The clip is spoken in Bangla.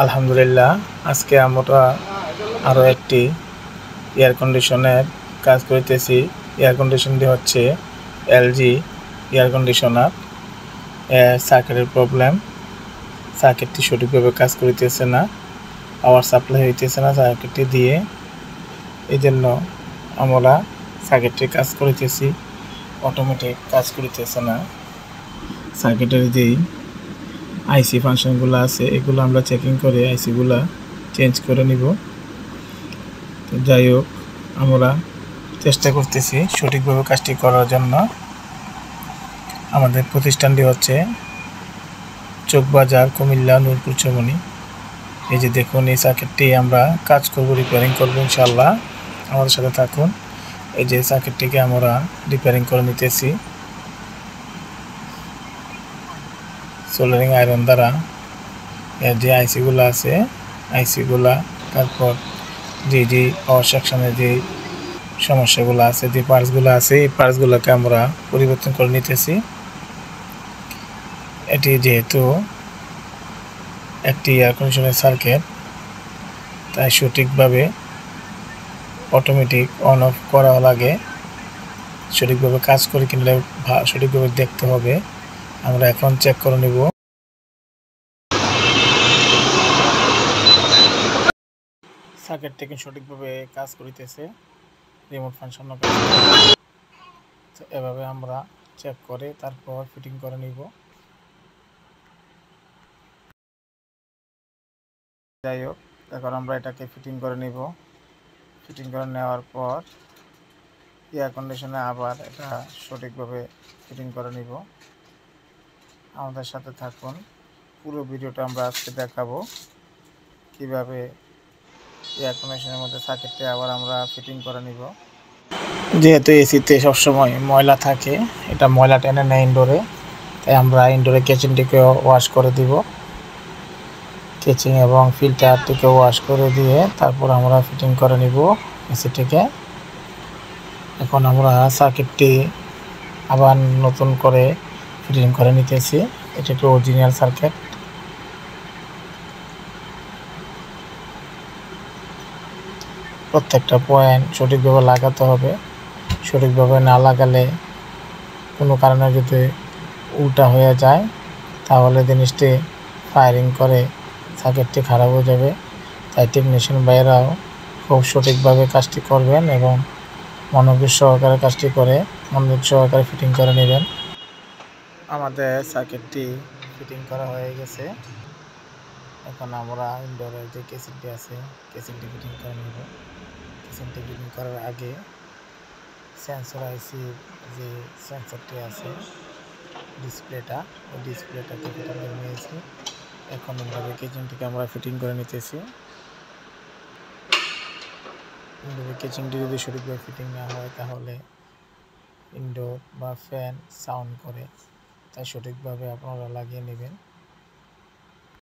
আলহামদুলিল্লাহ, আজকে আমরা আরও একটি এয়ার কন্ডিশনের কাজ করিতেছি। এয়ার কন্ডিশনটি হচ্ছে এলজি এয়ার কন্ডিশনার। সার্কিটের প্রবলেম, সার্কিটটি সঠিকভাবে কাজ করিতেছে না, পাওয়ার সাপ্লাই হইতেছে না সার্কিটটি দিয়ে। এই জন্য আমরা সার্কিটটি কাজ করিতেছি, অটোমেটিক কাজ করিতেছে না। সার্কিটের যেই আইসি ফাংশনগুলো আছে এগুলো আমরা চেকিং করে আইসিগুলো চেঞ্জ করে নিব। তো যাই হোক, আমরা চেষ্টা করতেছি সঠিকভাবে কাজটি করার জন্য। আমাদের প্রতিষ্ঠানটি হচ্ছে চকবাজার, কুমিল্লা, নূরপুর চৌমনি। এই যে দেখুন, এই সার্কিটটি আমরা কাজ করব, রিপেয়ারিং করব ইনশাল্লাহ। আমাদের সাথে থাকুন। এই যে সার্কিটটিকে আমরা রিপেয়ারিং করে নিতেছি সোল্ডারিং আয়রন দ্বারা। এর যে আইসিগুলো আছে আইসিগুলা, তারপর যে পাওয়ার সেকশনের যে সমস্যাগুলো আছে, যে পার্টসগুলো আছে এই পার্টসগুলোকে আমরা পরিবর্তন করে নিতেছি। এটি যেহেতু একটি এয়ার কন্ডিশনের সার্কিট, তাই সঠিকভাবে অটোমেটিক অন অফ করা লাগে। সঠিকভাবে কাজ করে কিনলে সঠিকভাবে দেখতে হবে। আমরা এখন চেক করে নেব। সার্কিটটি সঠিকভাবে কাজ করিতেছে, রিমোট ফাংশন। এভাবে আমরা চেক করে তারপর ফিটিং করে নিব। যাই হোক, এখন আমরা এটাকে ফিটিং করে নিব। ফিটিং করে নেওয়ার পর এয়ার কন্ডিশনে আবার এটা সঠিকভাবে ফিটিং করে নিব। আমাদের সাথে থাকুন, পুরো ভিডিওটা আমরা আজকে দেখাবো কিভাবে এয়ার কন্ডিশনের মধ্যে সার্কিটটি আবার আমরা ফিটিং করে নিব। যেহেতু এসিতে সবসময় ময়লা থাকে, এটা ময়লা টেনে নেয় ইনডোরে, তাই আমরা ইনডোরে কিচেনটিকে ওয়াশ করে দিব। কিচেন এবং ফিল্টারটিকে ওয়াশ করে দিয়ে তারপর আমরা ফিটিং করে নিব এসিটিকে। এখন আমরা সার্কিটটি আবার নতুন করে ফিটিং করে নিতেছি। এটা একটি অরিজিনাল সার্কিট। প্রত্যেকটা পয়েন্ট সঠিকভাবে লাগাতে হবে। সঠিকভাবে না লাগালে কোনো কারণে যদি উল্টা হয়ে যায় তাহলে জিনিসটি ফায়ারিং করে সার্কিটটি খারাপ হয়ে যাবে। তাই টেকনিশিয়ান ভাইয়েরাও খুব সঠিকভাবে কাজটি করবেন এবং মনোযোগ সহকারে কাজটি করে মনোযোগ সহকারে ফিটিং করে নেবেন। আমাদের সার্কিটটি ফিটিং করা হয়ে গেছে। এখন আমরা ইনডোরের যে কেসিনটি আছে কেসিনটি ফিটিং করে নেব। কেসিনটি ফিটিং করার আগে সেন্সর আইসি যে সেন্সরটি আছে ডিসপ্লেটা, ওই ডিসপ্লেটাকে ফিটিং করে নিয়েছি। এখন ইনডোরের কিচেনটিকে আমরা ফিটিং করে নিতেছি। ইনডোরের কিচেনটি যদি সঠিকভাবে ফিটিং না হয় তাহলে ইনডোর বা ফ্যান সাউন্ড করে, তাই সঠিকভাবে আপনারা লাগিয়ে নেবেন।